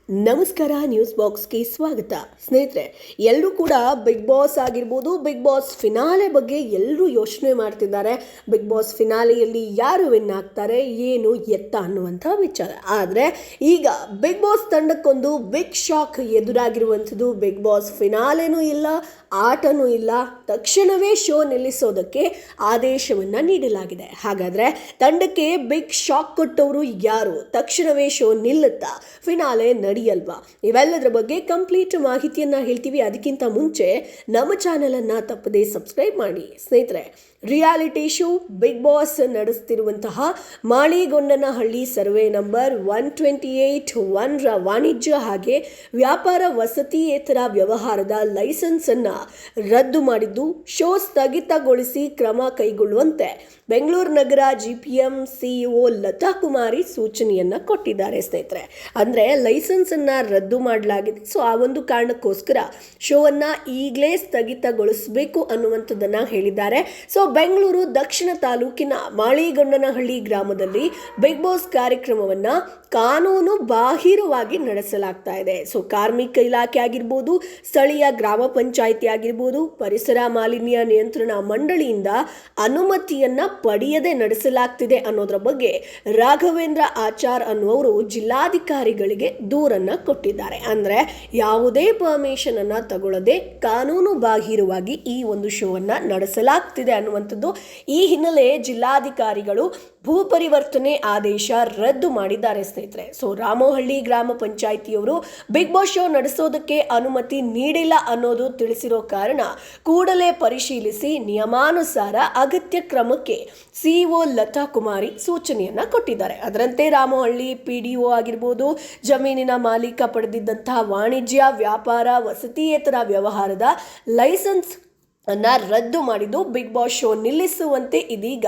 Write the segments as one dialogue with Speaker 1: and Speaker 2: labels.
Speaker 1: ನಮಸ್ಕಾರ, ನ್ಯೂಸ್ ಬಾಕ್ಸ್ಗೆ ಸ್ವಾಗತ. ಸ್ನೇಹಿತರೆ, ಎಲ್ಲರೂ ಕೂಡ ಬಿಗ್ ಬಾಸ್ ಆಗಿರ್ಬೋದು, ಬಿಗ್ ಬಾಸ್ ಫಿನಾಲೆ ಬಗ್ಗೆ ಎಲ್ಲರೂ ಯೋಚನೆ ಮಾಡ್ತಿದ್ದಾರೆ. ಬಿಗ್ ಬಾಸ್ ಫಿನಾಲೆಯಲ್ಲಿ ಯಾರು ವಿನ್ ಆಗ್ತಾರೆ, ಏನು ಎತ್ತ ಅನ್ನುವಂಥ ವಿಚಾರ. ಆದರೆ ಈಗ ಬಿಗ್ ಬಾಸ್ ತಂಡಕ್ಕೊಂದು ಬಿಗ್ ಶಾಕ್ ಎದುರಾಗಿರುವಂಥದ್ದು. ಬಿಗ್ ಬಾಸ್ ಫಿನಾಲೆನೂ ಇಲ್ಲ, ಆಟನೂ ಇಲ್ಲ, ತಕ್ಷಣವೇ ಶೋ ನಿಲ್ಲಿಸೋದಕ್ಕೆ ಆದೇಶವನ್ನು ನೀಡಲಾಗಿದೆ. ಹಾಗಾದರೆ ತಂಡಕ್ಕೆ ಬಿಗ್ ಶಾಕ್ ಕೊಟ್ಟವರು ಯಾರು? ತಕ್ಷಣವೇ ಶೋ ನಿಲ್ಲುತ್ತಾ? ಫಿನಾಲೆ ಅಲ್ವಾ? ಇವೆಲ್ಲದರ ಬಗ್ಗೆ ಕಂಪ್ಲೀಟ್ ಮಾಹಿತಿಯನ್ನ ಹೇಳ್ತೀವಿ. ಅದಕ್ಕಿಂತ ಮುಂಚೆ ನಮ್ಮ ಚಾನೆಲ್ ತಪ್ಪದೇ ಸಬ್ಸ್ಕ್ರೈಬ್ ಮಾಡಿ. ಸ್ನೇಹಿತರೆ, ರಿಯಾಲಿಟಿ ಶೋ ಬಿಗ್ ಬಾಸ್ ನಡೆಸ್ತಿರುವಂತಹ ಮಾಳಿಗೊಂಡನಹಳ್ಳಿ ಸರ್ವೆ ನಂಬರ್ 128 ರ ವಾಣಿಜ್ಯ ಹಾಗೆ ವ್ಯಾಪಾರ ವಸತಿಯೇತರ ವ್ಯವಹಾರದ ಲೈಸೆನ್ಸ್ ಅನ್ನ ರದ್ದು ಮಾಡಿದ್ದು, ಶೋ ಸ್ಥಗಿತಗೊಳಿಸಿ ಕ್ರಮ ಕೈಗೊಳ್ಳುವಂತೆ ಬೆಂಗಳೂರು ನಗರ GPM CEO ಲತಾ ಕುಮಾರಿ ಸೂಚನೆಯನ್ನ ಕೊಟ್ಟಿದ್ದಾರೆ. ಸ್ನೇಹಿತರೆ, ಅಂದ್ರೆ ಲೈಸೆನ್ಸ್ ಅನ್ನ ರದ್ದು ಮಾಡಲಾಗಿದೆ. ಸೊ ಆ ಒಂದು ಕಾರಣಕ್ಕೋಸ್ಕರ ಶೋ ಅನ್ನ ಈಗಲೇ ಸ್ಥಗಿತಗೊಳಿಸಬೇಕು ಅನ್ನುವಂಥದ್ದನ್ನ ಹೇಳಿದ್ದಾರೆ. ಸೊ ಬೆಂಗಳೂರು ದಕ್ಷಿಣ ತಾಲೂಕಿನ ಮಾಳಿಗೊಂಡನಹಳ್ಳಿ ಗ್ರಾಮದಲ್ಲಿ ಬಿಗ್ ಬಾಸ್ ಕಾರ್ಯಕ್ರಮವನ್ನ ಕಾನೂನು ಬಾಹಿರವಾಗಿ ನಡೆಸಲಾಗ್ತಾ ಇದೆ. ಸೊ ಕಾರ್ಮಿಕ ಇಲಾಖೆ ಆಗಿರ್ಬೋದು, ಸ್ಥಳೀಯ ಗ್ರಾಮ ಪಂಚಾಯಿತಿ ಆಗಿರ್ಬೋದು, ಪರಿಸರ ಮಾಲಿನ್ಯ ನಿಯಂತ್ರಣ ಮಂಡಳಿಯಿಂದ ಅನುಮತಿಯನ್ನ ಪಡೆಯದೆ ನಡೆಸಲಾಗ್ತಿದೆ ಅನ್ನೋದ್ರ ಬಗ್ಗೆ ರಾಘವೇಂದ್ರ ಆಚಾರ್ ಅನ್ನುವರು ಜಿಲ್ಲಾಧಿಕಾರಿಗಳಿಗೆ ದೂರನ್ನ ಕೊಟ್ಟಿದ್ದಾರೆ. ಅಂದ್ರೆ ಯಾವುದೇ ಪರ್ಮಿಷನ್ ಅನ್ನ ತಗೊಳ್ಳದೆ ಕಾನೂನು ಬಾಹಿರವಾಗಿ ಈ ಒಂದು ಶೋ ಅನ್ನ ನಡೆಸಲಾಗ್ತಿದೆ ಅನ್ನುವಂಥದ್ದು. ಈ ಹಿನ್ನೆಲೆ ಜಿಲ್ಲಾಧಿಕಾರಿಗಳು ಭೂ ಪರಿವರ್ತನೆ ಆದೇಶ ರದ್ದು ಮಾಡಿದ್ದಾರೆ. ಸ್ನೇಹಿತರೆ, ಸೊ ರಾಮೋಹಳ್ಳಿ ಗ್ರಾಮ ಪಂಚಾಯಿತಿಯವರು ಬಿಗ್ ಬಾಸ್ ಶೋ ನಡೆಸೋದಕ್ಕೆ ಅನುಮತಿ ನೀಡಿಲ್ಲ ಅನ್ನೋದು ತಿಳಿಸಿರೋ ಕಾರಣ ಕೂಡಲೇ ಪರಿಶೀಲಿಸಿ ನಿಯಮಾನುಸಾರ ಅಗತ್ಯ ಕ್ರಮಕ್ಕೆ CEO ಲತಾ ಕುಮಾರಿ ಸೂಚನೆಯನ್ನ ಕೊಟ್ಟಿದ್ದಾರೆ. ಅದರಂತೆ ರಾಮೋಹಳ್ಳಿ PDO ಆಗಿರ್ಬೋದು, ಜಮೀನಿನ ಮಾಲೀಕ ಪಡೆದಿದ್ದಂತಹ ವಾಣಿಜ್ಯ ವ್ಯಾಪಾರ ವಸತಿಯೇತರ ವ್ಯವಹಾರದ ಲೈಸೆನ್ಸ್ ಅನ್ನ ರದ್ದು ಮಾಡಿದ್ದು, ಬಿಗ್ ಬಾಸ್ ಶೋ ನಿಲ್ಲಿಸುವಂತೆ ಇದೀಗ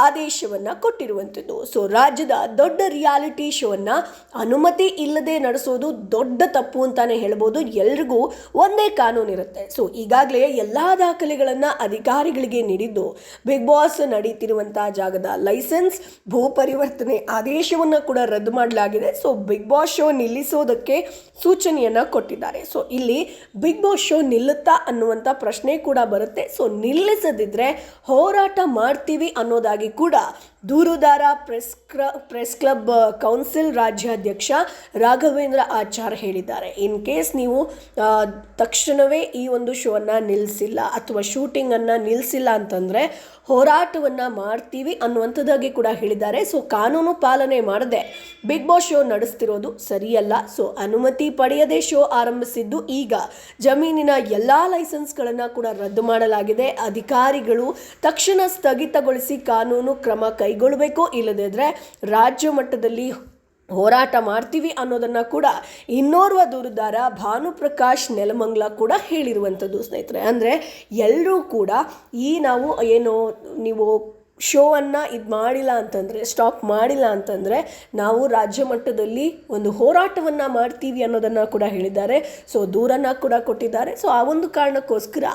Speaker 1: ಆದೇಶವನ್ನ ಕೊಟ್ಟಿರುವಂಥದ್ದು. ಸೊ ರಾಜ್ಯದ ದೊಡ್ಡ ರಿಯಾಲಿಟಿ ಶೋ ಅನ್ನ ಅನುಮತಿ ಇಲ್ಲದೆ ನಡೆಸೋದು ದೊಡ್ಡ ತಪ್ಪು ಅಂತಾನೆ ಹೇಳ್ಬೋದು. ಎಲ್ರಿಗೂ ಒಂದೇ ಕಾನೂನು ಇರುತ್ತೆ. ಸೊ ಈಗಾಗಲೇ ಎಲ್ಲಾ ದಾಖಲೆಗಳನ್ನ ಅಧಿಕಾರಿಗಳಿಗೆ ನೀಡಿದ್ದು, ಬಿಗ್ ಬಾಸ್ ನಡೀತಿರುವಂತಹ ಜಾಗದ ಲೈಸೆನ್ಸ್, ಭೂ ಪರಿವರ್ತನೆ ಆದೇಶವನ್ನ ಕೂಡ ರದ್ದು ಮಾಡಲಾಗಿದೆ. ಸೊ ಬಿಗ್ ಬಾಸ್ ಶೋ ನಿಲ್ಲಿಸೋದಕ್ಕೆ ಸೂಚನೆಯನ್ನ ಕೊಟ್ಟಿದ್ದಾರೆ. ಸೊ ಇಲ್ಲಿ ಬಿಗ್ ಬಾಸ್ ಶೋ ನಿಲ್ಲುತ್ತಾ ಅನ್ನುವಂಥ ಪ್ರಶ್ನೆ ಕೂಡ ಬರುತ್ತೆ. ಸೊ ನಿಲ್ಲಿಸದಿದ್ರೆ ಹೋರಾಟ ಮಾಡ್ತೀವಿ ಅನ್ನೋದಾಗಿ ಕೂಡ ದೂರುದಾರ ಪ್ರೆಸ್ ಕ್ಲಬ್ ಕೌನ್ಸಿಲ್ ರಾಜ್ಯಾಧ್ಯಕ್ಷ ರಾಘವೇಂದ್ರ ಆಚಾರ್ ಹೇಳಿದ್ದಾರೆ. ಇನ್ ಕೇಸ್ ನೀವು ತಕ್ಷಣವೇ ಈ ಒಂದು ಶೋ ಅನ್ನ ನಿಲ್ಲಿಸಿಲ್ಲ ಅಥವಾ ಶೂಟಿಂಗ್ ಅನ್ನ ನಿಲ್ಲಿಸಿಲ್ಲ ಅಂತಂದ್ರೆ ಹೋರಾಟವನ್ನ ಮಾಡ್ತೀವಿ ಅನ್ನುವಂಥದ್ದಾಗಿ ಕೂಡ ಹೇಳಿದ್ದಾರೆ. ಸೊ ಕಾನೂನು ಪಾಲನೆ ಮಾಡದೆ ಬಿಗ್ ಬಾಸ್ ಶೋ ನಡೆಸ್ತಿರೋದು ಸರಿಯಲ್ಲ. ಸೊ ಅನುಮತಿ ಪಡೆಯದೆ ಶೋ ಆರಂಭಿಸಿದ್ದು, ಈಗ ಜಮೀನಿನ ಎಲ್ಲಾ ಲೈಸೆನ್ಸ್ಗಳನ್ನು ಕೂಡ ರದ್ದು ಮಾಡಲಾಗಿದೆ. ಅಧಿಕಾರಿಗಳು ತಕ್ಷಣ ಸ್ಥಗಿತಗೊಳಿಸಿ ಕಾನೂನು ಕ್ರಮ ಕೈಗೊಳ್ಳಬೇಕು, ಇಲ್ಲದಿದ್ರೆ ರಾಜ್ಯ ಮಟ್ಟದಲ್ಲಿ ಹೋರಾಟ ಮಾಡ್ತೀವಿ ಅನ್ನೋದನ್ನ ಕೂಡ ಇನ್ನೋರ್ವ ದೂರುದಾರ ಭಾನುಪ್ರಕಾಶ್ ನೆಲಮಂಗಲ ಕೂಡ ಹೇಳಿರುವಂಥದ್ದು. ಸ್ನೇಹಿತರೆ, ಅಂದರೆ ಎಲ್ಲರೂ ಕೂಡ ನಾವು ನೀವು ಶೋ ಅನ್ನ ಮಾಡಿಲ್ಲ ಅಂತಂದರೆ, ಸ್ಟಾಪ್ ಮಾಡಿಲ್ಲ ಅಂತಂದರೆ ನಾವು ರಾಜ್ಯ ಮಟ್ಟದಲ್ಲಿ ಒಂದು ಹೋರಾಟವನ್ನು ಮಾಡ್ತೀವಿ ಅನ್ನೋದನ್ನು ಕೂಡ ಹೇಳಿದ್ದಾರೆ. ಸೊ ದೂರನ್ನ ಕೂಡ ಕೊಟ್ಟಿದ್ದಾರೆ. ಸೊ ಆ ಒಂದು ಕಾರಣಕ್ಕೋಸ್ಕರ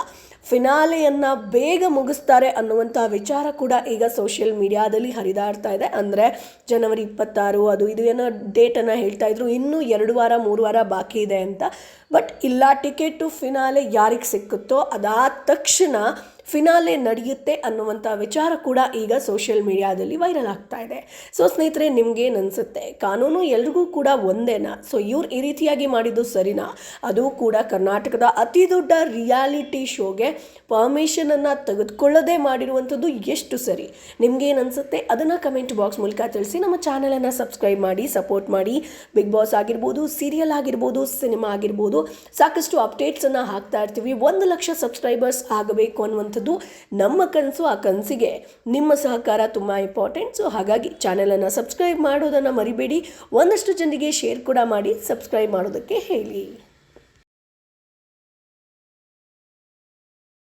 Speaker 1: ಫಿನಾಲೆಯನ್ನು ಬೇಗ ಮುಗಿಸ್ತಾರೆ ಅನ್ನುವಂಥ ವಿಚಾರ ಕೂಡ ಈಗ ಸೋಷಿಯಲ್ ಮೀಡಿಯಾದಲ್ಲಿ ಹರಿದಾಡ್ತಾ ಇದೆ. ಅಂದರೆ ಜನವರಿ 26 ಅದು ಇದು ಏನೋ ಡೇಟನ್ನು ಹೇಳ್ತಾ ಇದ್ರು, ಇನ್ನೂ 2 ವಾರ 3 ವಾರ ಬಾಕಿ ಇದೆ ಅಂತ. ಬಟ್ ಇಲ್ಲ, ಟಿಕೆಟು ಫಿನಾಲೆ ಯಾರಿಗೆ ಸಿಕ್ಕುತ್ತೋ ಅದಾದ ತಕ್ಷಣ ಫಿನಾಲೆ ನಡೆಯುತ್ತೆ ಅನ್ನುವಂಥ ವಿಚಾರ ಕೂಡ ಈಗ ಸೋಷಿಯಲ್ ಮೀಡಿಯಾದಲ್ಲಿ ವೈರಲ್ ಆಗ್ತಾ ಇದೆ. ಸೊ ಸ್ನೇಹಿತರೆ, ನಿಮ್ಗೇನು ಅನಿಸುತ್ತೆ? ಕಾನೂನು ಎಲ್ರಿಗೂ ಕೂಡ ಒಂದೇನಾ? ಸೊ ಇವ್ರು ಈ ರೀತಿಯಾಗಿ ಮಾಡಿದ್ದು ಸರಿನಾ? ಅದು ಕೂಡ ಕರ್ನಾಟಕದ ಅತಿ ದೊಡ್ಡ ರಿಯಾಲಿಟಿ ಶೋಗೆ ಪರ್ಮಿಷನನ್ನು ತೆಗೆದುಕೊಳ್ಳದೆ ಮಾಡಿರುವಂಥದ್ದು ಎಷ್ಟು ಸರಿ? ನಿಮ್ಗೇನು ಅನಿಸುತ್ತೆ? ಅದನ್ನು ಕಮೆಂಟ್ ಬಾಕ್ಸ್ ಮೂಲಕ ತಿಳಿಸಿ. ನಮ್ಮ ಚಾನಲನ್ನು ಸಬ್ಸ್ಕ್ರೈಬ್ ಮಾಡಿ, ಸಪೋರ್ಟ್ ಮಾಡಿ. ಬಿಗ್ ಬಾಸ್ ಆಗಿರ್ಬೋದು, ಸೀರಿಯಲ್ ಆಗಿರ್ಬೋದು, ಸಿನಿಮಾ ಆಗಿರ್ಬೋದು, ಸಾಕಷ್ಟು ಅಪ್ಡೇಟ್ಸನ್ನು ಹಾಕ್ತಾ ಇರ್ತೀವಿ. 1 ಲಕ್ಷ ಸಬ್ಸ್ಕ್ರೈಬರ್ಸ್ ಆಗಬೇಕು ಅನ್ನುವಂಥದ್ದು ನಮ್ಮ ಕನಸು. ಆ ಕನಸಿಗೆ ನಿಮ್ಮ ಸಹಕಾರ ತುಂಬ ಇಂಪಾರ್ಟೆಂಟ್. ಸೊ ಹಾಗಾಗಿ ಚಾನೆಲನ್ನು ಸಬ್ಸ್ಕ್ರೈಬ್ ಮಾಡೋದನ್ನು ಮರಿಬೇಡಿ. ಒಂದಷ್ಟು ಜನರಿಗೆ ಶೇರ್ ಕೂಡ ಮಾಡಿ, ಸಬ್ಸ್ಕ್ರೈಬ್ ಮಾಡೋದಕ್ಕೆ ಹೇಳಿ.